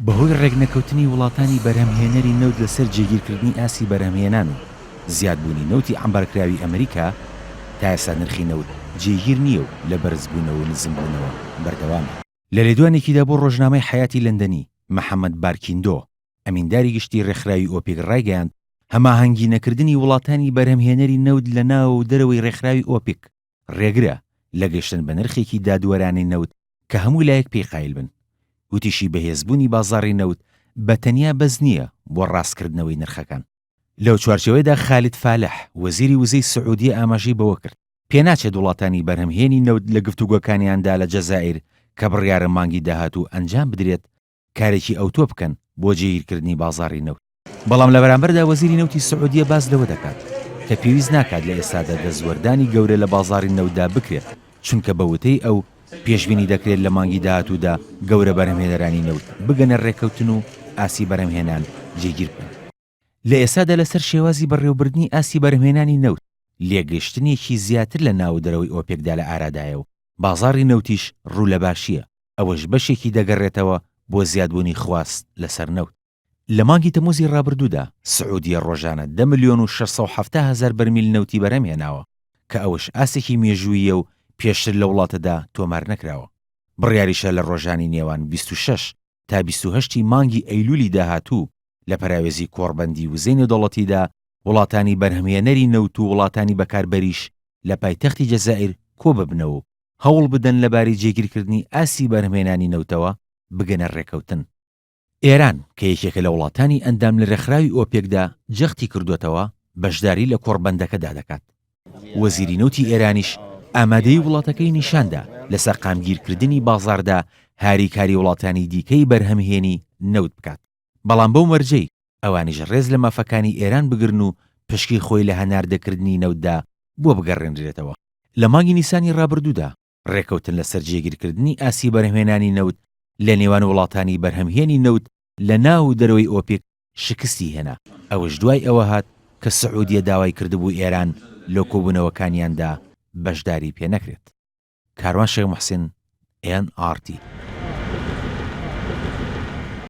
بەهۆی ڕێگنەکەوتنی وڵاتانی بەرهەمهێنەری نەوت لەسەر جێگیرکردنی ئاسی بەرهەمهێنان و زیادبوونی نەوتی ئەمبارکراوی ئەمریکا تا ئێستا نرخی نەوت جێگیر نییە و لە بەرزبوونەوە و نزمبوونەوە بەردەوامە. لە لێدوانێکیدا بۆ ڕۆژنامەی حیاتی لەندەنی مەحەممەد بارکیندۆ ئەمینداری گشتی ڕێکخراوی ئۆپێک ڕایگەیاند هەماهەنگی نەکردنی وڵاتانی بەرهەمهێنەری نەوت لە ناو و دەرەوەی ڕێکخراوی ئۆپێک ڕێگرە لە گەشتن بە نرخێکی دادوەرانی نەوت کە هەموو لایەک پێی قایل بن. وتیشی بەهێزبوونی بازاڕی نەوت بەتەنیا بەز نییە بۆ ڕاستکردنەوەی نرخەکان. لەو چوارچەوەیدا خالید فالح وەزیری وزەی سعودیە ئاماژەی بەوە کرد پێناچێت وڵاتانی بەرهەمهێنی نەوت لە گفتوگۆکانیاندا لە جەزائیر کە بڕیارە مانگی داهاتوو ئەنجام بدرێت کارێکی ئەوتۆ بکەن بۆ جێگیرکردنی بازاڕی نەوت. بەڵام لە بەرامبەردا وەزیری نەوتی سعودیە باس لەوە دەکات کە پێویست ناکات لە ئێستادا دەستوەردانی گەورە لە بازاڕی نەوتدا بکرێت چونکە بەوتەی ئەو پێشبینی دەکرێت لە مانگی داهاتوودا گەورە بەرهەمهێنەرانی نەوت بگەنە ڕێکەوتن و ئاسی بەرهەمهێنان جێگیر بکەن. لە ئێستادا لەسەر شێوازی بەڕێوەبردننی ئاسی بەرهەمهێنانی نەوت لێگەشتنێکی زیاتر لە ناو دەرەوەی ئۆپێکدا لە ئارادایە و بازاڕی نەوتیش ڕوو لە باشیە ئەوەش بەشێکی دەگەڕێتەوە بۆ زیادبوونی خواست لەسەر نەوت. لە مانگی تەمووزی ڕابردوودا سعودیە ڕۆژانە 10,670,000 بەرمیل نەوتی بەرهەمهێناوە کە ئەوش ئاسێکی مێژوویە و پێشتر لە وڵاتەدا تۆمار نەکراوە. بڕیاریشە لە ڕۆژانی نێوان 26 تا 28 مانگی ئەیلولی داهاتوو لە پەراوێزی کۆڕبەندی وزەی نێودەوڵەتیدا وڵاتانی بەرهەمهێنەری نەوت و وڵاتانی بەکاربەریش لە پایتەختی جەزائیر کۆ ببنەوە هەوڵ بدەن لەبارەی جێگیرکردنی ئاسی بەرهەمهێنانی نەوتەوە بگەنە ڕێکەوتن. ئێران کە یەکێکە لە وڵاتانی ئەندام لە ڕێکخراوی ئۆپێکدا جەختی کردوێتەوە بەشداری لە کۆڕبەندەکەدا دەکات. وەزیری نەوتی ئێرانیش ئامادەی وڵاتەکەی نیشاندا لەسەر قامگیرکردنی بازاردا هاریکاری وڵاتانی دیکەی بەرهەمهێنی نەوت بکات. بەڵام بەو مەرجەی ئەوانیش ڕێز لە مافەکانی ئێران بگرن و پشکی خۆی لە هەناردەکردنی نەوتدا بۆ بگەڕێنرێتەوە. لە مانگی نیسانی ڕابردوودا ڕێکەوتن لەسەر جێگیرکردنی ئاسی بەرهەمهێنانی نەوت لە نێوان وڵاتانی بەرهەمهێنی نەوت لە ناو و دەرەوەی ئۆپێک شکستی هێنا. ئەوەش دوای ئەوە هات کە سعودیە داوای کردبوو ئێران لە کۆبوونەوەکانیاندا بەشداری پێ نەکرێت. کاروان شێخ موحسین NRT